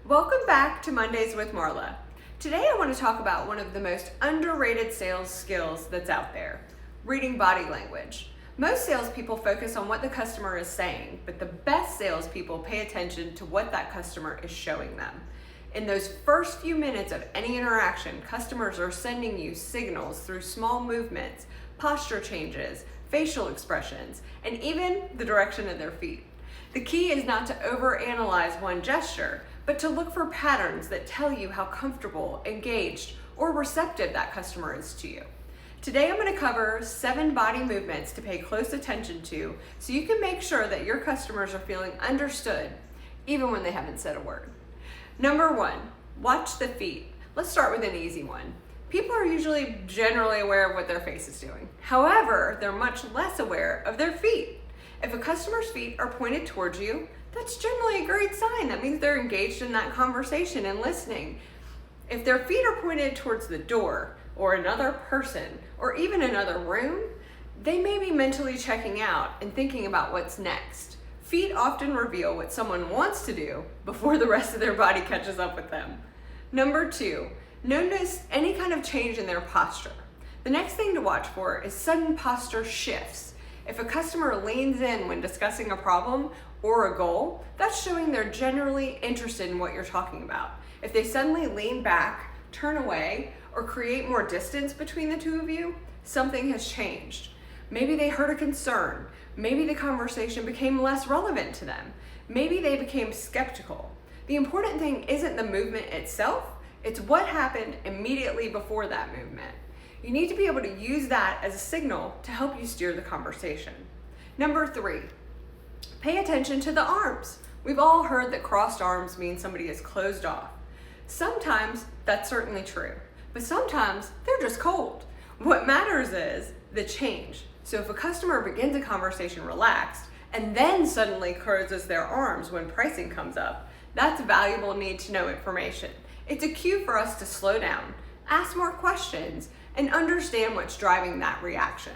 Welcome back to Mondays with Marla. Today I want to talk about one of the most underrated sales skills that's out there, reading body language. Most salespeople focus on what the customer is saying, but the best salespeople pay attention to what that customer is showing them. In those first few minutes of any interaction, customers are sending you signals through small movements, posture changes, facial expressions, and even the direction of their feet. The key is not to overanalyze one gesture, but to look for patterns that tell you how comfortable, engaged, or receptive that customer is to you. Today I'm going to cover 7 body movements to pay close attention to so you can make sure that your customers are feeling understood even when they haven't said a word. Number 1, watch the feet. Let's start with an easy one. People are usually generally aware of what their face is doing. However, they're much less aware of their feet. If a customer's feet are pointed towards you, that's generally a great sign. That means they're engaged in that conversation and listening. If their feet are pointed towards the door or another person or even another room, they may be mentally checking out and thinking about what's next. Feet often reveal what someone wants to do before the rest of their body catches up with them. Number 2, notice any kind of change in their posture. The next thing to watch for is sudden posture shifts. If a customer leans in when discussing a problem or a goal, that's showing they're generally interested in what you're talking about. If they suddenly lean back, turn away, or create more distance between the two of you, something has changed. Maybe they heard a concern. Maybe the conversation became less relevant to them. Maybe they became skeptical. The important thing isn't the movement itself, it's what happened immediately before that movement. You need to be able to use that as a signal to help you steer the conversation. Number 3, pay attention to the arms. We've all heard that crossed arms mean somebody is closed off. Sometimes that's certainly true, but sometimes they're just cold. What matters is the change. So if a customer begins a conversation relaxed and then suddenly closes their arms when pricing comes up, that's valuable need to know information. It's a cue for us to slow down, ask more questions, and understand what's driving that reaction.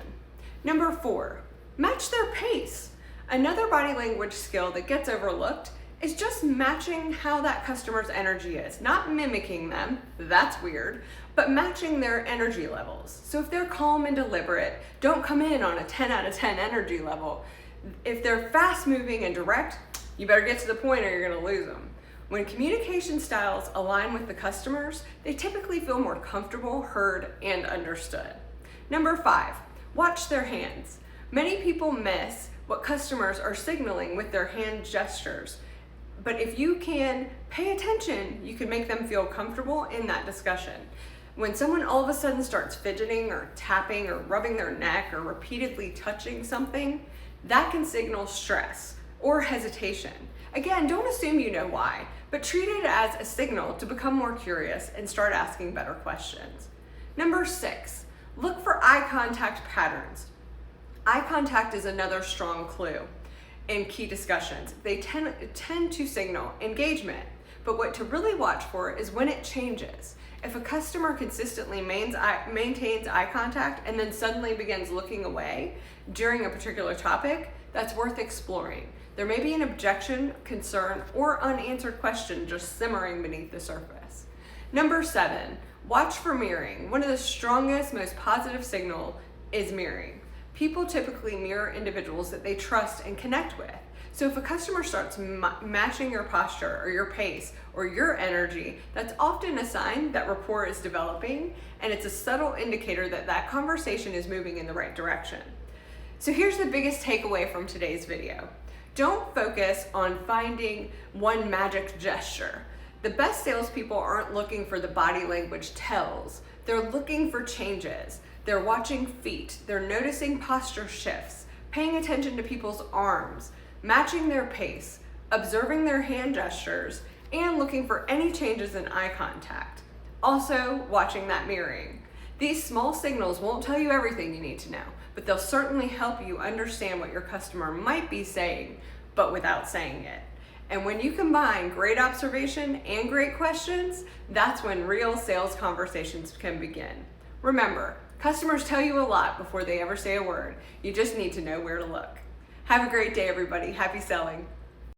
Number 4, match their pace. Another body language skill that gets overlooked is just matching how that customer's energy is. Not mimicking them, that's weird, but matching their energy levels. So if they're calm and deliberate, don't come in on a 10 out of 10 energy level. If they're fast moving and direct, you better get to the point or you're gonna lose them. When communication styles align with the customers, they typically feel more comfortable, heard, and understood. Number 5, watch their hands. Many people miss what customers are signaling with their hand gestures. But if you can pay attention, you can make them feel comfortable in that discussion. When someone all of a sudden starts fidgeting or tapping or rubbing their neck or repeatedly touching something, that can signal stress or hesitation. Again, don't assume you know why, but treat it as a signal to become more curious and start asking better questions. Number 6, look for eye contact patterns. Eye contact is another strong clue in key discussions. They tend to signal engagement, but what to really watch for is when it changes. If a customer consistently maintains eye contact and then suddenly begins looking away during a particular topic, that's worth exploring. There may be an objection, concern, or unanswered question just simmering beneath the surface. Number 7, watch for mirroring. One of the strongest, most positive signals is mirroring. People typically mirror individuals that they trust and connect with. So if a customer starts matching your posture or your pace or your energy, that's often a sign that rapport is developing, and it's a subtle indicator that that conversation is moving in the right direction. So here's the biggest takeaway from today's video. Don't focus on finding one magic gesture. The best salespeople aren't looking for the body language tells. They're looking for changes. They're watching feet. They're noticing posture shifts, paying attention to people's arms, matching their pace, observing their hand gestures, and looking for any changes in eye contact. Also, watching that mirroring. These small signals won't tell you everything you need to know, but they'll certainly help you understand what your customer might be saying, but without saying it. And when you combine great observation and great questions, that's when real sales conversations can begin. Remember, customers tell you a lot before they ever say a word. You just need to know where to look. Have a great day, everybody. Happy selling.